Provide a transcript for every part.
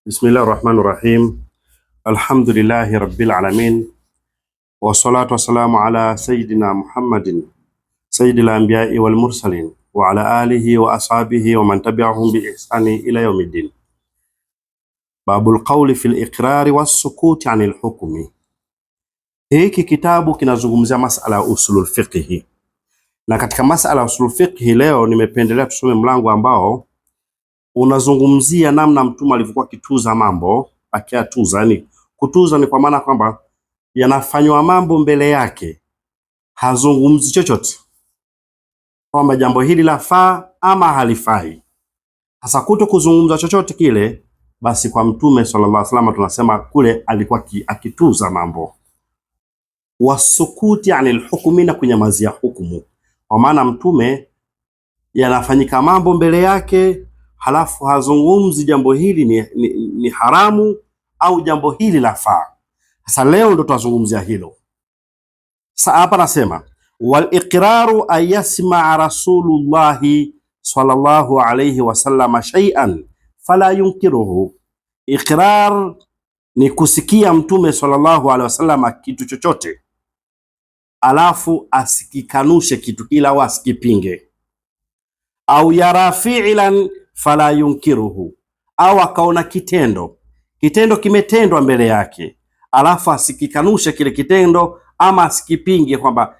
Bismillahir Rahmanir Rahim. Alhamdulillahi Rabbil Alamin. Wassalatu wassalamu ala Sayyidina Muhammadin Sayyidil Anbiya'i wal Mursalin wa ala alihi wa ashabihi wa man tabi'ahum bi ihsani ila yawmiddin. Babul qawli fil iqrari was sukuti anil hukmi. Hiki kitabu kinazungumzia masala ya usulul fiqhi. Na katika masala ya usulul fiqhi leo nimependelea tusome mlango ambao unazungumzia namna Mtume alivyokuwa akituza mambo, akiatuza. Yani kutuza ni kwa maana kwamba yanafanywa mambo mbele yake, hazungumzi chochote kwamba jambo hili lafaa ama halifai. Hasa kuto kuzungumza chochote kile, basi kwa Mtume sallallahu alaihi wasallam tunasema kule alikuwa akituza mambo. Wasukuti anil hukmi, na kunyamazia hukumu, kwa maana Mtume yanafanyika mambo mbele yake halafu hazungumzi jambo hili ni haramu au jambo hili lafaa. Sasa leo ndo tutazungumzia hilo. Sasa hapa nasema wal iqraru ay yasma Rasulullahi sallallahu alayhi wasallam shay'an fala yunkiruhu. Iqrar ni kusikia Mtume sallallahu alayhi wasallam kitu chochote alafu asikikanushe kitu kila au asikipinge. Au yara fi'lan fala yunkiruhu, au akaona kitendo kimetendwa mbele yake alafu asikikanushe kile kitendo ama asikipinge kwamba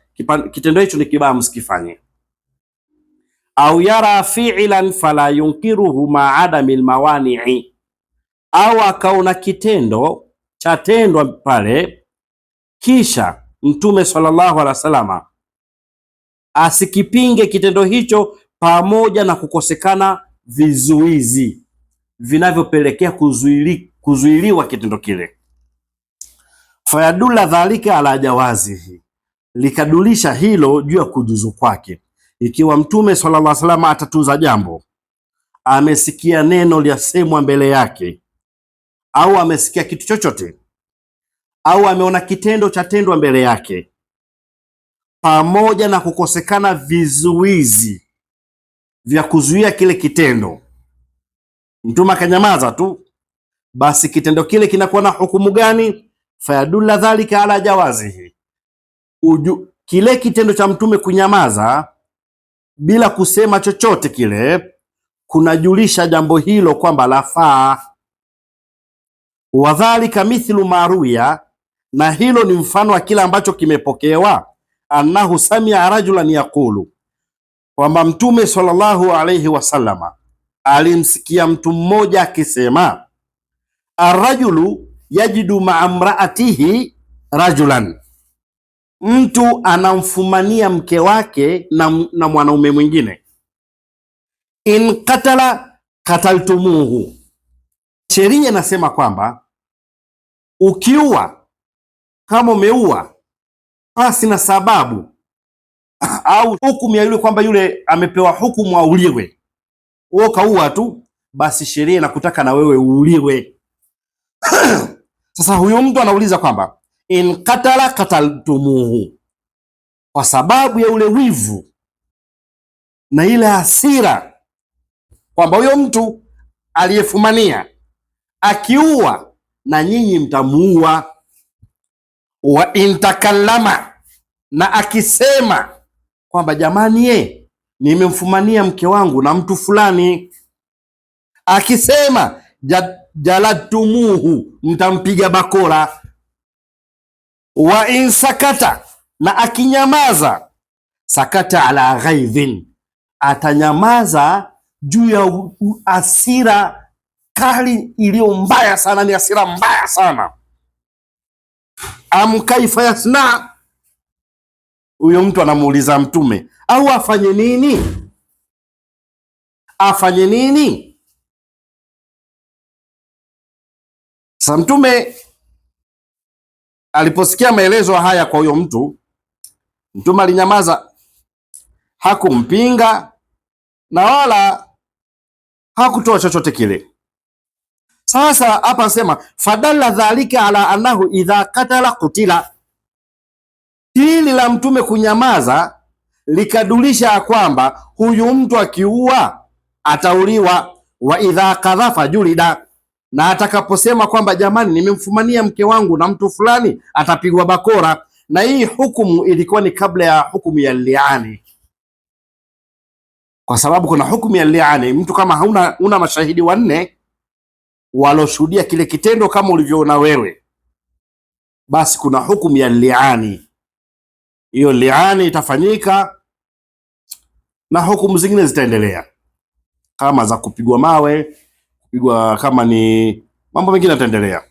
kitendo hicho ni kibaya, msikifanye. Au yara fi'lan fala yunkiruhu ma adamil mawani'i, au akaona kitendo chatendwa pale kisha Mtume sallallahu alaihi wasallam asikipinge kitendo hicho pamoja na kukosekana vizuizi vinavyopelekea kuzuiliwa kitendo kile. Fayadulla dhalika ala jawazihi, likadulisha hilo juu ya kujuzu kwake. Ikiwa Mtume sallallahu alaihi wasallam atatuza jambo, amesikia neno liasemwa mbele yake, au amesikia kitu chochote, au ameona kitendo cha tendwa mbele yake, pamoja na kukosekana vizuizi vya kuzuia kile kitendo, Mtume akanyamaza tu, basi kitendo kile kinakuwa na hukumu gani? Fayadulla dhalika ala jawazihi, kile kitendo cha Mtume kunyamaza bila kusema chochote kile kunajulisha jambo hilo kwamba lafaa. Wadhalika mithlu maruya, na hilo ni mfano wa kile ambacho kimepokewa, annahu samia rajulan yaqulu, kwamba Mtume sallallahu alayhi wasallama alimsikia mtu mmoja akisema, arrajulu yajidu ma'a imraatihi rajulan, mtu anamfumania mke wake na mwanaume mwingine. In qatala qataltumuhu, sheria inasema kwamba ukiua, kama umeua pasi na sababu au hukumu ya yule kwamba yule amepewa hukumu auliwe, wewe kaua tu, basi sheria inakutaka na wewe uuliwe. Sasa huyo mtu anauliza kwamba in qatala qataltumuhu, kwa sababu ya ule wivu na ile hasira kwamba huyo mtu aliyefumania akiua na nyinyi mtamuua. Wa in takallama, na akisema kwamba jamani, nimemfumania mke wangu na mtu fulani, akisema jaladtumuhu, mtampiga bakora. Wa in sakata, na akinyamaza, sakata ala ghaidhin, atanyamaza juu ya hasira kali iliyo mbaya sana, ni hasira mbaya sana. Am kaifa yasna, huyo mtu anamuuliza Mtume, au afanye nini? Afanye nini? Sasa Mtume aliposikia maelezo haya kwa huyo mtu, Mtume alinyamaza, hakumpinga na wala hakutoa chochote kile. Sasa hapa nasema fadalla dhalika ala annahu idha qatala qutila, hili la Mtume kunyamaza likadulisha kwamba huyu mtu akiua atauliwa. Wa idha kadhafa julida, na atakaposema kwamba jamani, nimemfumania mke wangu na mtu fulani, atapigwa bakora. Na hii hukumu ilikuwa ni kabla ya hukumu ya liani, kwa sababu kuna hukumu ya liani, mtu kama una mashahidi wanne waloshuhudia kile kitendo kama ulivyoona wewe, basi kuna hukumu ya liani. Hiyo liani itafanyika na hukumu zingine zitaendelea, kama za kupigwa mawe, kupigwa, kama ni mambo mengine yataendelea.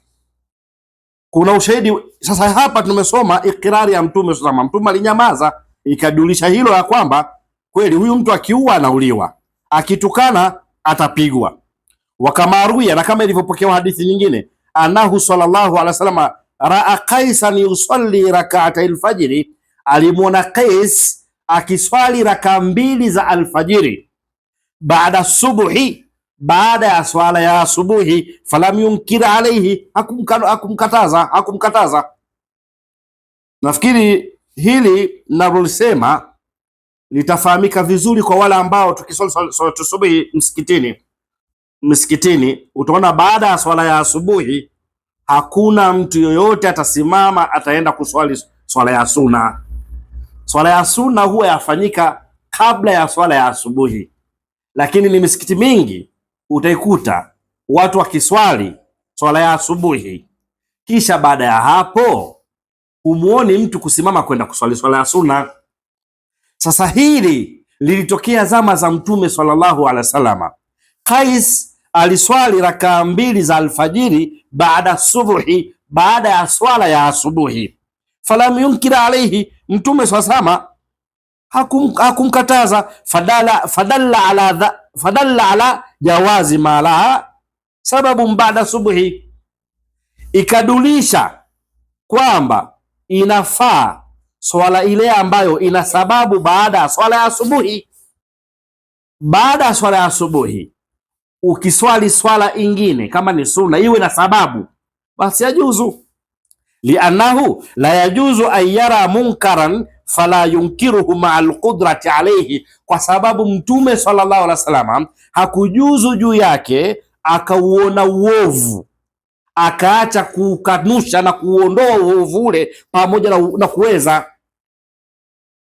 Kuna ushahidi sasa. Hapa tumesoma ikrari ya Mtume sallallahu. Mtume alinyamaza, ikadulisha hilo ya kwamba kweli huyu mtu akiua anauliwa, akitukana atapigwa. Wakamaruya, na kama ilivyopokewa hadithi nyingine, anahu sallallahu alaihi wasallam raa Qaisan yusalli rak'atay alfajiri, alimwona Qais akiswali raka 2 za alfajiri, baada subuhi, baada ya swala ya asubuhi. Falam yunkir alayhi, hakumkataza. Nafikiri hili nalolisema litafahamika vizuri kwa wale ambao tukiswali swala subuhi msikitini, utaona baada ya swala ya asubuhi hakuna mtu yoyote atasimama ataenda kuswali swala ya sunna. Swala ya sunna huwa yafanyika kabla ya swala ya asubuhi, lakini ni misikiti mingi utaikuta watu wakiswali swala ya asubuhi, kisha baada ya hapo humuoni mtu kusimama kwenda kuswali swala ya sunna. Sasa hili lilitokea zama za Mtume sallallahu alaihi wasallam. Qais aliswali raka 2 za alfajiri baada subuhi, baada ya swala ya asubuhi. Falam yunkir alayhi, Mtume swalla hakumkataza. Fadalla ala jawazi malaha sababu baada subuhi, ikadulisha kwamba inafaa swala ile ambayo ina sababu baada ya swala ya asubuhi. Baada ya swala ya asubuhi ukiswali swala ingine kama ni sunna iwe na sababu, basi yajuzu. Liannahu la yajuzu an yara munkaran fala yunkiruhu maa alqudrati alayhi, kwa sababu Mtume sallallahu alaihi wasallam hakujuzu juu yake akauona uovu akaacha kukanusha na kuondoa uovu ule pamoja na kuweza.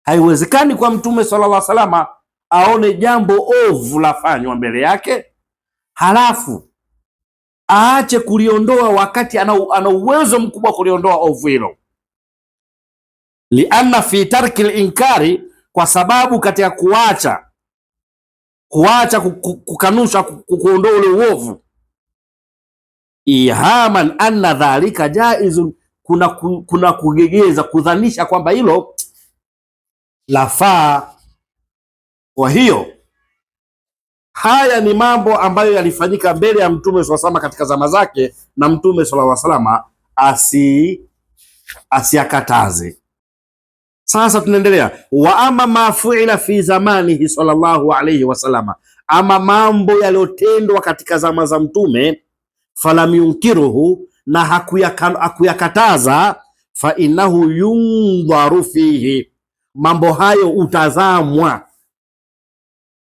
Haiwezekani kwa Mtume sallallahu alaihi wasallam aone jambo ovu lafanywa mbele yake halafu aache kuliondoa wakati ana uwezo mkubwa kuliondoa ovu hilo. Lianna fi tarki linkari, kwa sababu katika kuacha kukanusha, kuondoa ule uovu, ihaman anna dhalika jaizun, kuna kugegeza, kudhanisha kwamba hilo lafaa. Kwa hiyo haya ni mambo ambayo yalifanyika mbele ya Mtume sallallahu alaihi wasallam katika zama zake, na Mtume sallallahu alaihi wasallam asiyakataze. Sasa tunaendelea. Wa ama ma fuila fi zamanihi sallallahu alaihi wasallam, ama mambo yaliyotendwa katika zama za Mtume, falam yunkiruhu, na hakuyakataza, fa innahu yundharu fihi, mambo hayo utazamwa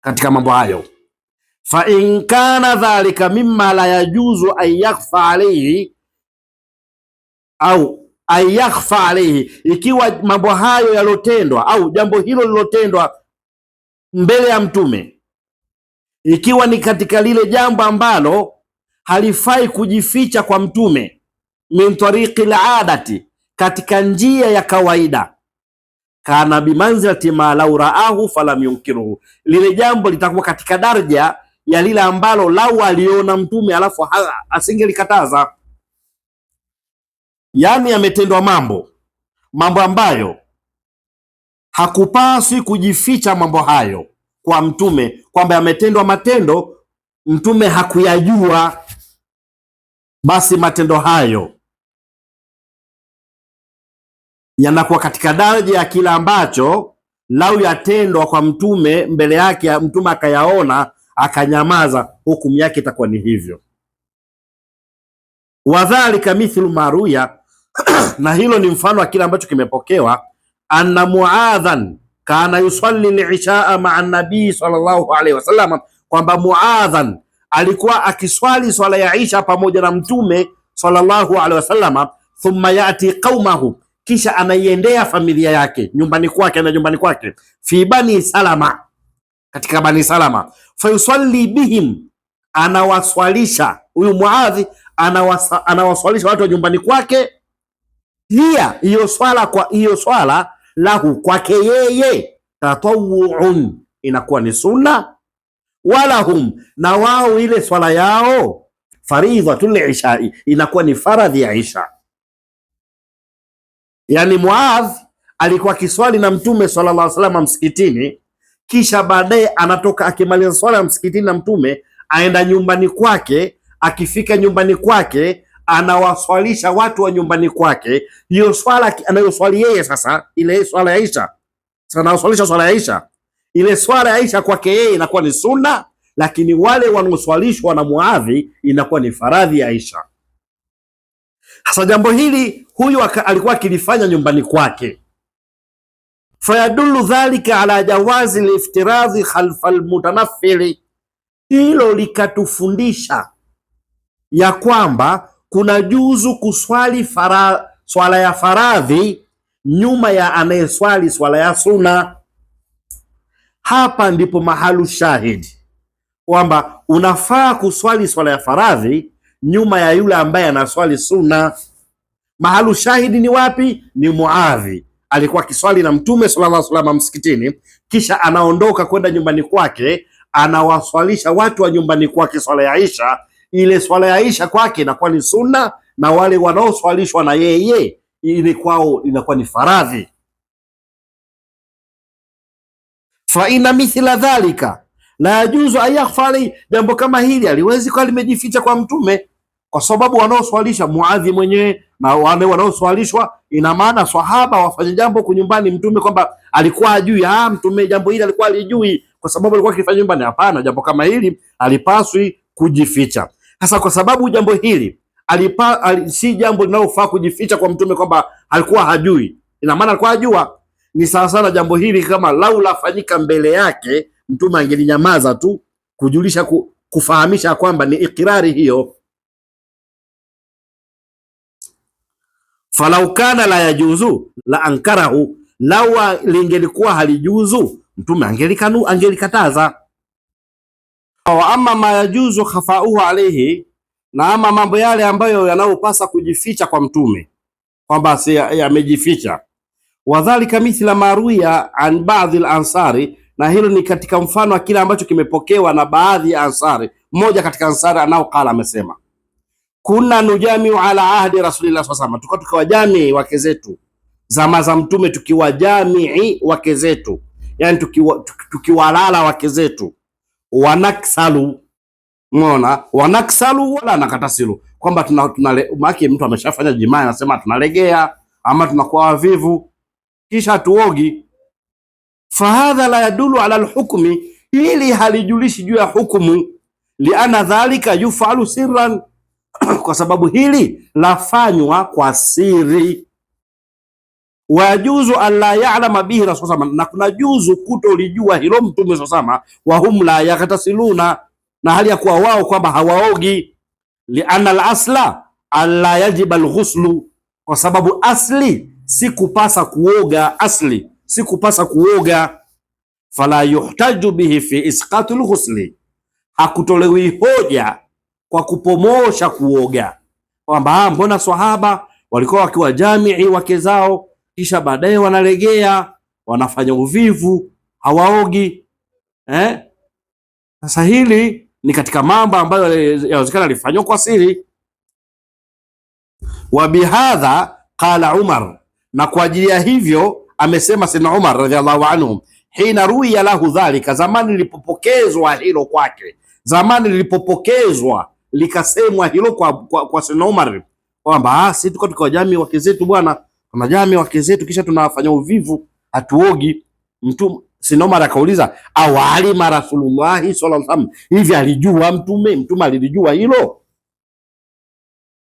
katika mambo hayo. Fa in kana dhalika mimma la yajuzu an yakhfa alayhi au an yakhfa alayhi, ikiwa mambo hayo yalotendwa au jambo hilo lilotendwa mbele ya Mtume ikiwa ni katika lile jambo ambalo halifai kujificha kwa Mtume, min tariqi al-adati, katika njia ya kawaida, kana bimanzilati ma law raahu falam yunkiruhu, lile jambo litakuwa katika daraja ya lile ambalo lau aliona Mtume alafu asingelikataza. Yani yametendwa mambo ambayo hakupaswi kujificha mambo hayo kwa Mtume, kwamba yametendwa matendo Mtume hakuyajua, basi matendo hayo yanakuwa katika daraja ya kila ambacho lau yatendwa kwa Mtume mbele yake, Mtume akayaona akanyamaza, hukumu yake itakuwa ni hivyo. Wadhalika mithlu maruya na hilo ni mfano wa kile ambacho kimepokewa, anna Muadhan kana yusalli al-ishaa ma'a an-nabii sallallahu alaihi wasallam, kwamba Muadhan alikuwa akiswali swala ya Isha pamoja na Mtume sallallahu alaihi wasallam, thumma yati qaumahu, kisha anaiendea familia yake nyumbani kwake, na nyumbani kwake fi bani Salama, katika bani Salama, fayusalli bihim, anawaswalisha huyu Muadhi, anawaswalisha watu wa nyumbani kwake, hiyo swala, kwa hiyo swala lahu, kwake yeye, tatawuun, inakuwa ni sunna, walahum, na wao ile swala yao, faridhatul isha, inakuwa ni faradhi ya Isha. Yani Muadh alikuwa kiswali na Mtume sallallahu alaihi wasallam msikitini, kisha baadaye anatoka akimaliza swala ya msikitini na Mtume, aenda nyumbani kwake. Akifika nyumbani kwake, anawaswalisha watu wa nyumbani kwake hiyo swala anayoswali yeye. Sasa ile swala ya Isha, sasa anawaswalisha swala ya Isha, ile swala ya Isha kwake yeye inakuwa ni sunna, lakini wale wanaoswalishwa na Muadhi inakuwa ni faradhi ya Isha. Sasa jambo hili huyu alikuwa akilifanya nyumbani kwake, fayadullu dhalika ala jawazi liftiradhi khalfa almutanaffili, hilo likatufundisha ya kwamba kuna juzu kuswali swala ya faradhi nyuma ya anayeswali swala ya sunna. Hapa ndipo mahalu shahidi kwamba unafaa kuswali swala ya faradhi nyuma ya yule ambaye anaswali sunna. Mahalu shahidi ni wapi? Ni Muadhi alikuwa kiswali na Mtume sallallahu alaihi wasallam msikitini, kisha anaondoka kwenda nyumbani kwake, anawaswalisha watu wa nyumbani kwake swala ya Isha. Ile swala ya Isha kwake inakuwa ni sunna, na wale wanaoswalishwa na yeye ile kwao inakuwa ni faradhi. Fa inna mithla dhalika la yajuzu ayakhfali, jambo kama hili aliwezi kuwa limejificha kwa Mtume, kwa sababu wanaoswalisha Muadhi mwenyewe na wale wanaoswalishwa, ina maana sahaba wafanye jambo kunyumbani Mtume kwamba alikuwa ajui, Mtume jambo hili alikuwa alijui kwa sababu alikuwa akifanya nyumbani. Hapana, jambo kama hili alipaswi kujificha. Sasa kwa sababu jambo hili si jambo linalofaa kujificha kwa Mtume kwamba alikuwa hajui, ina maana alikuwa ajua. Ni sawa sana jambo hili kama laula fanyika mbele yake, Mtume angelinyamaza tu kujulisha, kufahamisha kwamba ni ikrari hiyo. Falau kana la yajuzu la ankarahu, lawa lingelikuwa halijuzu Mtume angelikataza. Wa amma ma yajuzu khafauhu alayhi, na ama mambo yale ambayo yanayopasa kujificha kwa Mtume kwamba si yamejificha. Wadhalika mithla maruya an baadhi al-ansari, na hilo ni katika mfano wa kile ambacho kimepokewa na baadhi ya Ansari. Mmoja katika Ansari anaokala amesema, kuna nujamiu ala ahdi rasulillah sallallahu alaihi wasallam, tukiwajamii wake zetu zama za Mtume, tukiwajamii wake zetu, yani tukiwalala wake zetu, wanaksalu, umeona, wanaksalu wala nakatasilu, kwamba maki mtu ameshafanya jimaa anasema tunalegea ama tunakuwa wavivu kisha tuogi. Fahadha la yadulu ala alhukmi, hili halijulishi juu ya hukumu, liana dhalika yufalu sirran, kwa sababu hili lafanywa kwa siri. Wajuzu an la ya'lama bihi rasul, na kuna juzu kutolijua hilo Mtume sasama, wa hum la yaktasiluna, na hali ya kuwa wao kwamba hawaogi. Liana al-asla alla yajiba al-ghuslu, kwa sababu asli si kupasa kuoga, asli si kupasa kuoga. Fala yuhtaju bihi fi isqati al-ghusli, hakutolewi hoja kwa kupomosha kuoga, kwamba mbona sahaba walikuwa wakiwa jamii wake zao kisha baadaye wanalegea, wanafanya uvivu, hawaogi. Sasa hili ni katika mambo ambayo yawezekana alifanywa kwa siri. Wa bihadha qala Umar, na kwa ajili ya hivyo amesema Sayyidina Umar radhiallahu anhu, hina ruya lahu dhalika, zamani lilipopokezwa hilo kwake, zamani lilipopokezwa likasemwa hilo kwa Sayyidina Umar kwamba sisi tuko kwa jamii wake zetu bwana, kama jamii wake zetu kisha tunafanya uvivu, hatuogi. Mtu Sayyidina Umar akauliza, awalima Rasulullah sallallahu alaihi wasallam, hivi alijua Mtume alilijua hilo?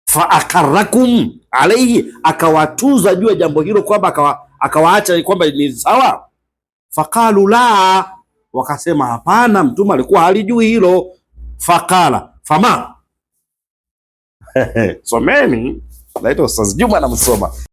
Fa akarrakum alayhi, akawatuza juu ya jambo hilo kwamba akawaacha kwamba ni sawa. Faqalu la, wakasema hapana, Mtume alikuwa halijui hilo. faqala fama someni, naitwa Ustaz Juma na Msoma.